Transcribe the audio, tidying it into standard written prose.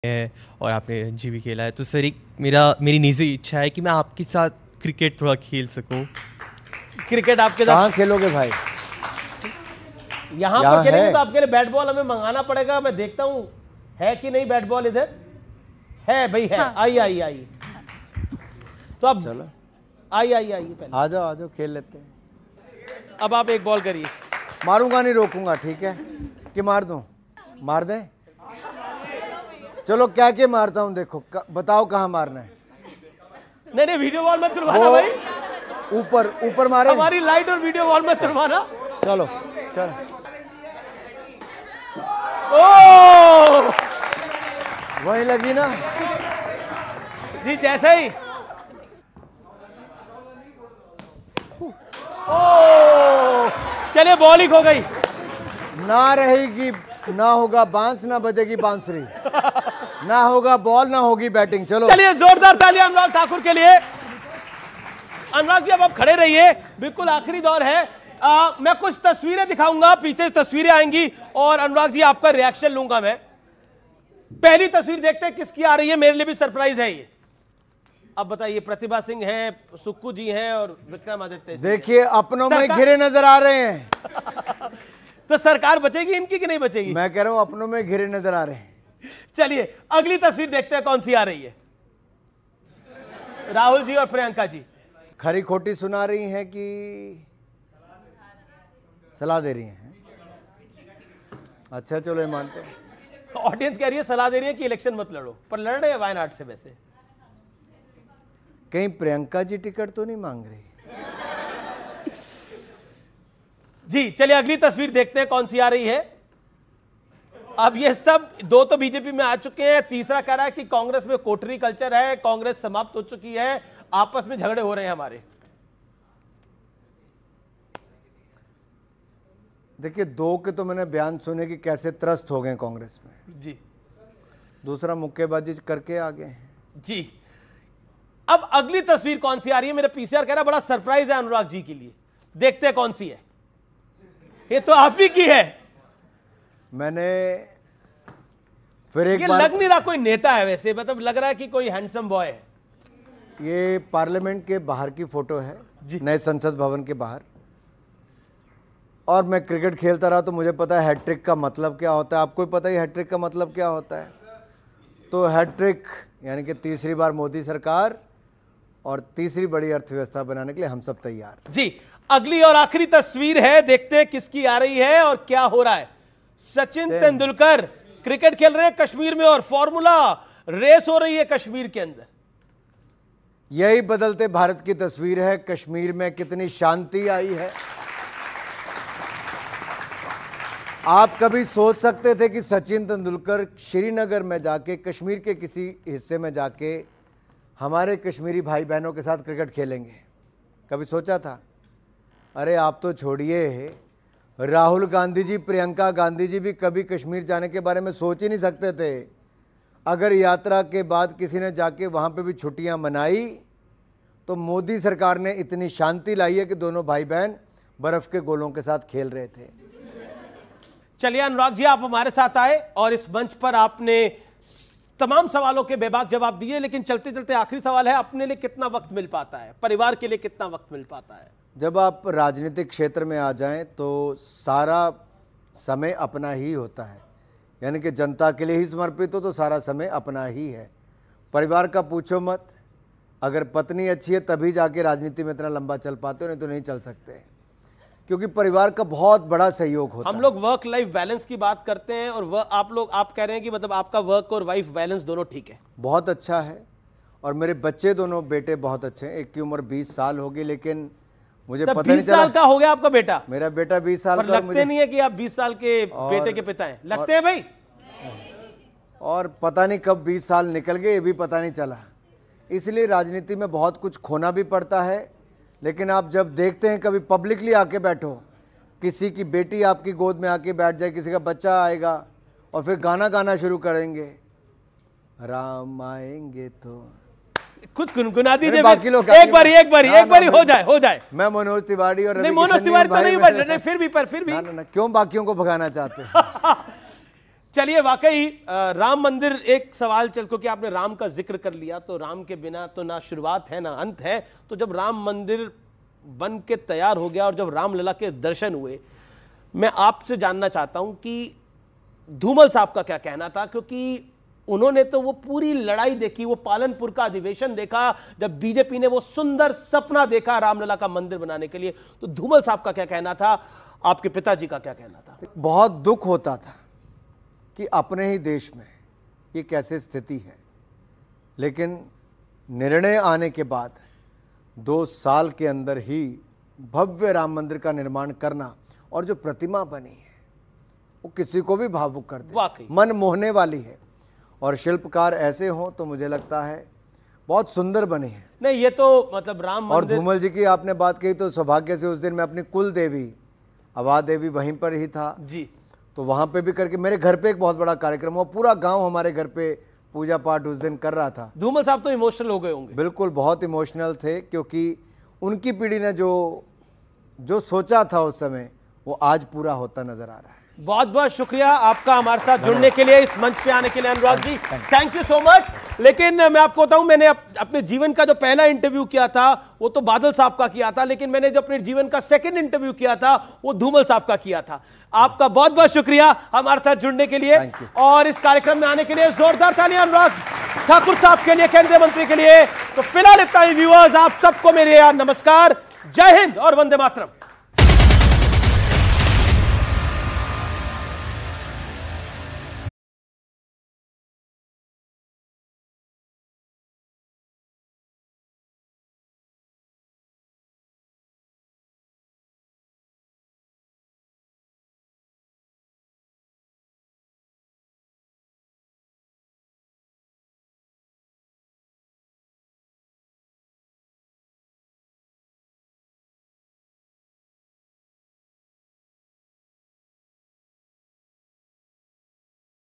है और आपने रणजी भी खेला है, तो सर एक मेरी निजी इच्छा है कि मैं आपके साथ क्रिकेट थोड़ा खेल सकूं। क्रिकेट आपके साथ कहाँ खेलोगे भाई? यहाँ पर खेलेंगे तो आपके लिए बैट बॉल हमें मंगाना पड़ेगा। मैं देखता हूँ है कि नहीं बैट बॉल इधर है भाई, है। हाँ। आइए आइए आइए, तो अब चलो आइए आइए आइए, पहले आ जाओ खेल लेते हैं। अब आप एक बॉल करिए। मारूंगा नहीं, रोकूंगा, ठीक है? कि मार दूं? मार दें? चलो क्या के मारता हूं, देखो बताओ कहाँ मारना है। नहीं नहीं, वीडियो बॉल मत तुड़वाना भाई, ऊपर ऊपर मारे। हमारी लाइट और वीडियो बॉल मत तुड़वाना। चलो चलो, ओ वही लगी ना जी, जैसे ही। ओ चलिए, बॉल ही खो गई। ना रहेगी, ना होगा बांस, ना बजेगी बांसुरी, ना होगा बॉल, ना होगी बैटिंग। चलो चलिए, जोरदार तालियां अनुराग ठाकुर के लिए। अनुराग जी, अब आप खड़े रहिए, बिल्कुल आखिरी दौर है। मैं कुछ तस्वीरें दिखाऊंगा, पीछे तस्वीरें आएंगी और अनुराग जी आपका रिएक्शन लूंगा मैं। पहली तस्वीर देखते हैं किसकी आ रही है, मेरे लिए भी सरप्राइज है ये। अब बताइए, प्रतिभा सिंह हैं, सुक्कू जी हैं और विक्रमादित्य। देखिए, अपनों में घिरे नजर आ रहे हैं। तो सरकार बचेगी इनकी कि नहीं बचेगी? मैं कह रहा हूं अपनों में घिरे नजर आ रहे हैं। चलिए अगली तस्वीर देखते हैं कौन सी आ रही है। राहुल जी और प्रियंका जी खरी खोटी सुना रही हैं कि सलाह दे रही हैं? अच्छा चलो, ये मानते हैं। ऑडियंस कह रही है सलाह दे रही है कि इलेक्शन मत लड़ो, पर लड़ रहे हैं वायनाड से। वैसे कहीं प्रियंका जी टिकट तो नहीं मांग रही? जी चलिए अगली तस्वीर देखते हैं कौन सी आ रही है। अब ये सब दो तो बीजेपी में आ चुके हैं, तीसरा कह रहा है कि कांग्रेस में कोटरी कल्चर है, कांग्रेस समाप्त हो चुकी है, आपस में झगड़े हो रहे हैं हमारे। देखिए, दो के तो मैंने बयान सुने कि कैसे त्रस्त हो गए कांग्रेस में। जी, दूसरा मुक्केबाजी करके आ गए हैं। जी अब अगली तस्वीर कौन सी आ रही है? मेरे पीसीआर कह रहा बड़ा सरप्राइज है अनुराग जी के लिए, देखते हैं कौन सी है। ये तो आप ही की है। मैंने फिर एक ये बार, लग नहीं रहा कोई नेता है वैसे, मतलब लग रहा है कि कोई हैंडसम बॉय है। ये पार्लियामेंट के बाहर की फोटो है, नए संसद भवन के बाहर। और मैं क्रिकेट खेलता रहा तो मुझे पता है हैट्रिक का मतलब क्या होता है। आपको भी पता है हैट्रिक का मतलब क्या होता है? तो हैट्रिक यानी कि तीसरी बार मोदी सरकार और तीसरी बड़ी अर्थव्यवस्था बनाने के लिए हम सब तैयार। जी अगली और आखिरी तस्वीर है, देखते हैं किसकी आ रही है और क्या हो रहा है। सचिन तेंदुलकर क्रिकेट खेल रहे हैं कश्मीर में और फॉर्मूला रेस हो रही है कश्मीर के अंदर। यही बदलते भारत की तस्वीर है। कश्मीर में कितनी शांति आई है। आप कभी सोच सकते थे कि सचिन तेंदुलकर श्रीनगर में जाके, कश्मीर के किसी हिस्से में जाके हमारे कश्मीरी भाई बहनों के साथ क्रिकेट खेलेंगे? कभी सोचा था? अरे आप तो छोड़िए, राहुल गांधी जी, प्रियंका गांधी जी भी कभी कश्मीर जाने के बारे में सोच ही नहीं सकते थे। अगर यात्रा के बाद किसी ने जाके वहाँ पे भी छुट्टियाँ मनाई तो मोदी सरकार ने इतनी शांति लाई है कि दोनों भाई बहन बर्फ़ के गोलों के साथ खेल रहे थे। चलिए अनुराग जी, आप हमारे साथ आए और इस मंच पर आपने तमाम सवालों के बेबाक जवाब दिए, लेकिन चलते चलते आखिरी सवाल है, अपने लिए कितना वक्त मिल पाता है, परिवार के लिए कितना वक्त मिल पाता है? जब आप राजनीतिक क्षेत्र में आ जाएं तो सारा समय अपना ही होता है, यानी कि जनता के लिए ही समर्पित हो तो सारा समय अपना ही है। परिवार का पूछो मत। अगर पत्नी अच्छी है तभी जाके राजनीति में इतना लंबा चल पाते हो, नहीं तो नहीं चल सकते, क्योंकि परिवार का बहुत बड़ा सहयोग होता है। हम लोग वर्क लाइफ बैलेंस की बात करते हैं और आप कह रहे हैं कि मतलब आपका वर्क और वाइफ बैलेंस दोनों ठीक है? बहुत अच्छा है। और मेरे बच्चे, दोनों बेटे बहुत अच्छे हैं। एक की उम्र 20 साल होगी, लेकिन मुझे पता नहीं चला। 20 साल का हो गया आपका बेटा? मेरा बेटा 20 साल पर का। लगते नहीं है कि आप 20 साल के बेटे के पिता हैं। लगते हैं भाई। और पता नहीं कब 20 साल निकल गए, ये भी पता नहीं चला। इसलिए राजनीति में बहुत कुछ खोना भी पड़ता है। लेकिन आप जब देखते हैं, कभी पब्लिकली आके बैठो, किसी की बेटी आपकी गोद में आके बैठ जाए, किसी का बच्चा आएगा और फिर गाना गाना शुरू करेंगे, राम आएंगे तो कुछ गुनगुना दीजिए। बाकी लोग एक बारी हो जाए। मैं मनोज तिवारी और नहीं, मनोज तिवारी तो नहीं, फिर भी ना, क्यों बाकियों को भगाना चाहते हैं? चलिए, वाकई राम मंदिर, एक सवाल चल, क्योंकि आपने राम का जिक्र कर लिया, तो राम के बिना तो ना शुरुआत है ना अंत है। तो जब राम मंदिर बन के तैयार हो गया और जब रामलला के दर्शन हुए, मैं आपसे जानना चाहता हूं कि धूमल साहब का क्या कहना था, क्योंकि उन्होंने तो वो पूरी लड़ाई देखी, वो पालनपुर का अधिवेशन देखा, जब बीजेपी ने वो सुंदर सपना देखा रामलला का मंदिर बनाने के लिए। तो धूमल साहब का क्या कहना था, आपके पिताजी का क्या कहना था? बहुत दुख होता था कि अपने ही देश में ये कैसे स्थिति है, लेकिन निर्णय आने के बाद 2 साल के अंदर ही भव्य राम मंदिर का निर्माण करना और जो प्रतिमा बनी है वो किसी को भी भावुक कर दे, वाकई मन मोहने वाली है। और शिल्पकार ऐसे हों तो मुझे लगता है बहुत सुंदर बने हैं। नहीं, ये तो मतलब राम मंदिर। और धूमल जी की आपने बात कही तो सौभाग्य से उस दिन मैं अपनी कुल देवी अवा देवी वहीं पर ही था जी, तो वहाँ पे भी करके मेरे घर पे एक बहुत बड़ा कार्यक्रम हुआ, पूरा गांव हमारे घर पे पूजा पाठ उस दिन कर रहा था। धूमल साहब तो इमोशनल हो गए होंगे। बिल्कुल, बहुत इमोशनल थे, क्योंकि उनकी पीढ़ी ने जो सोचा था उस समय वो आज पूरा होता नजर आ रहा है। बहुत बहुत शुक्रिया आपका हमारे साथ जुड़ने के लिए, इस मंच पे आने के लिए Anurag ji, thank you so much. लेकिन मैं आपको बताऊं, मैंने अपने जीवन का जो पहला इंटरव्यू किया था वो तो बादल साहब का किया था, लेकिन मैंने जो अपने जीवन का सेकंड इंटरव्यू किया था वो धूमल साहब का किया था। आपका बहुत बहुत शुक्रिया हमारे साथ जुड़ने के लिए और इस कार्यक्रम में आने के लिए। जोरदार तालियां अनुराग ठाकुर साहब के लिए, केंद्रीय मंत्री के लिए। तो फिलहाल इतना ही व्यूअर्स, आप सबको मेरे नमस्कार, जय हिंद और वंदे मातरम।